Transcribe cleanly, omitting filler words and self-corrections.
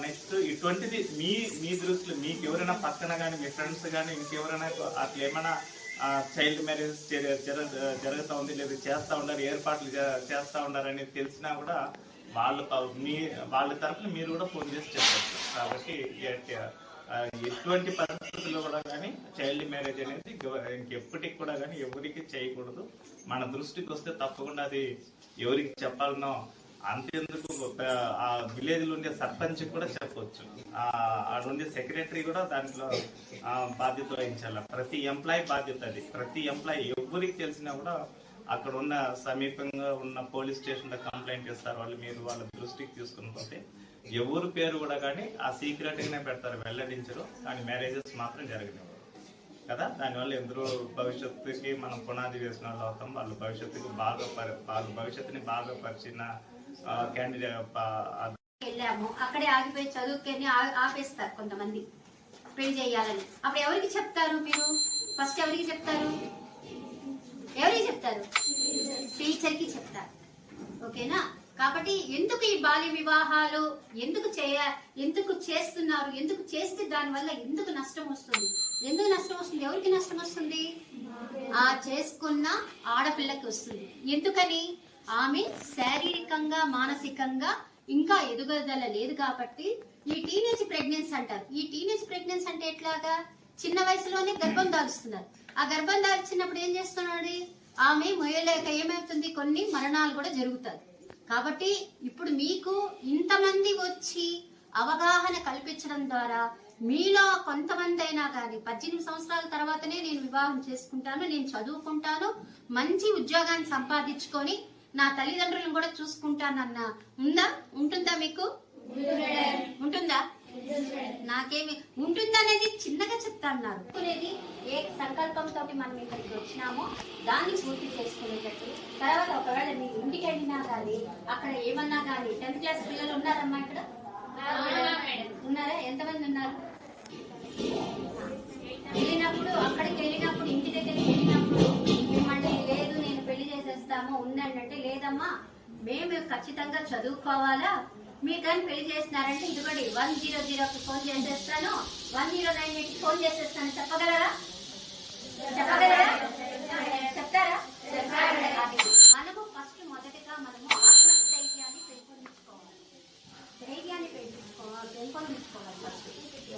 Next ఇటువంటిది మీ దృష్టిలో మీకు ఎవరైనా పక్కన కానీ మీ ఫ్రెండ్స్ కానీ ఇంకెవరైనా అట్లా ఏమైనా చైల్డ్ మ్యారేజ్ జరుగుతూ ఉంది లేదా చేస్తూ ఉండారు, ఏర్పాట్లు చేస్తూ ఉండారని తెలిసినా కూడా వాళ్ళ తరఫున మీరు కూడా ఫోన్ చేసి చెప్పచ్చు. కాబట్టి ఎటువంటి పరిస్థితుల్లో కూడా కానీ చైల్డ్ మ్యారేజ్ అనేది ఇంకెప్పటికి కూడా కానీ ఎవరికి చేయకూడదు. మన దృష్టికి వస్తే తప్పకుండా అది ఎవరికి చెప్పాలనో అంతేందుకు ఆ విలేజ్ లో ఉండే సర్పంచ్ కూడా చెప్పవచ్చు, ఉండే సెక్రటరీ కూడా దాంట్లో బాధ్యత వహించాలి. ప్రతి ఎంప్లాయీ బాధ్యత అది. ప్రతి ఎంప్లాయీ ఎవరికి తెలిసినా కూడా అక్కడ ఉన్న సమీపంగా ఉన్న పోలీస్ స్టేషన్ లో కంప్లైంట్ ఇస్తారు వాళ్ళు. మీరు వాళ్ళ దృష్టికి తీసుకుని పోతే ఎవరి పేరు కూడా కానీ ఆ సీక్రెట్ గానే పెడతారు, వెల్లడించరు. కానీ మ్యారేజెస్ మాత్రం జరగనివ్వరు కదా. దానివల్ల ఎందరో భవిష్యత్తుకి మనం పునాది వేసిన వాళ్ళు అవుతాం. వాళ్ళ భవిష్యత్తుకి వాళ్ళ భవిష్యత్తుని బాగా పరిచిన క్యాండిడేట్. వెళ్ళాము అక్కడే ఆగిపోయి చదువుకొని ఆపేస్తారు కొంతమంది పెళ్లి చేయాలని. అప్పుడు ఎవరికి చెప్తారు మీరు? ఫస్ట్ ఎవరికి చెప్తారు? టీచర్ కి చెప్తారు. ఓకేనా? కాబట్టి ఎందుకు ఈ బాల్య వివాహాలు ఎందుకు చేస్తున్నారు? ఎందుకు చేస్తే దాని వల్ల ఎందుకు నష్టం వస్తుంది? ఎవరికి నష్టం వస్తుంది? ఆ చేసుకున్న ఆడపిల్లకి వస్తుంది. ఎందుకని? ఆమె శారీరకంగా మానసికంగా ఇంకా ఎదుగుదల లేదు కాబట్టి ఈ టీనేజ్ ప్రెగ్నెన్సీ అంటారు. ఈ టీనేజ్ ప్రెగ్నెన్సీ అంటే ఎట్లాగా? చిన్న వయసులోనే గర్భం దాల్చుతున్నారు. ఆ గర్భం దాల్చినప్పుడు ఏం చేస్తున్నాడు? ఆమె మొయ్యలేక ఏమవుతుంది? కొన్ని మరణాలు కూడా జరుగుతాయి. కాబట్టి ఇప్పుడు మీకు ఇంతమంది వచ్చి అవగాహన కల్పించడం ద్వారా మీలో కొంతమంది అయినా కానీ 18 సంవత్సరాల తర్వాతనే నేను వివాహం చేసుకుంటాను, నేను చదువుకుంటాను, మంచి ఉద్యోగాన్ని సంపాదించుకొని నా తల్లిదండ్రులను కూడా చూసుకుంటానన్న ఉంటుందా మీకు? ఉంటుందా? నాకేమి ఉంటుందనేది చిన్నగా చెప్తా అన్నారు. ఏ సంకల్పంతో మనం ఇక్కడికి వచ్చినామో దాన్ని పూర్తి చేసుకునేటట్టు. తర్వాత ఒకవేళ మీ ఇంటికి వెళ్ళినా కానీ అక్కడ ఏమన్నా కానీ 10th క్లాస్ పిల్లలు ఉన్నారమ్మా ఇక్కడ? ఉన్నారా? ఎంతమంది ఉన్నారు? అక్కడికి వెళ్ళినప్పుడు ఇంటి దగ్గరికి వెళ్ళినప్పుడు మిమ్మల్ని లేదు నేను పెళ్లి చేసేస్తాము ఉండండి అంటే, లేదమ్మా మేము ఖచ్చితంగా చదువుకోవాలా, మీరు కానీ పెళ్లి చేస్తున్నారంటే ఇదిగోండి 100కి ఫోన్ చేసేస్తాను, 109కి ఫోన్ చేసేస్తాను చెప్పగలరా?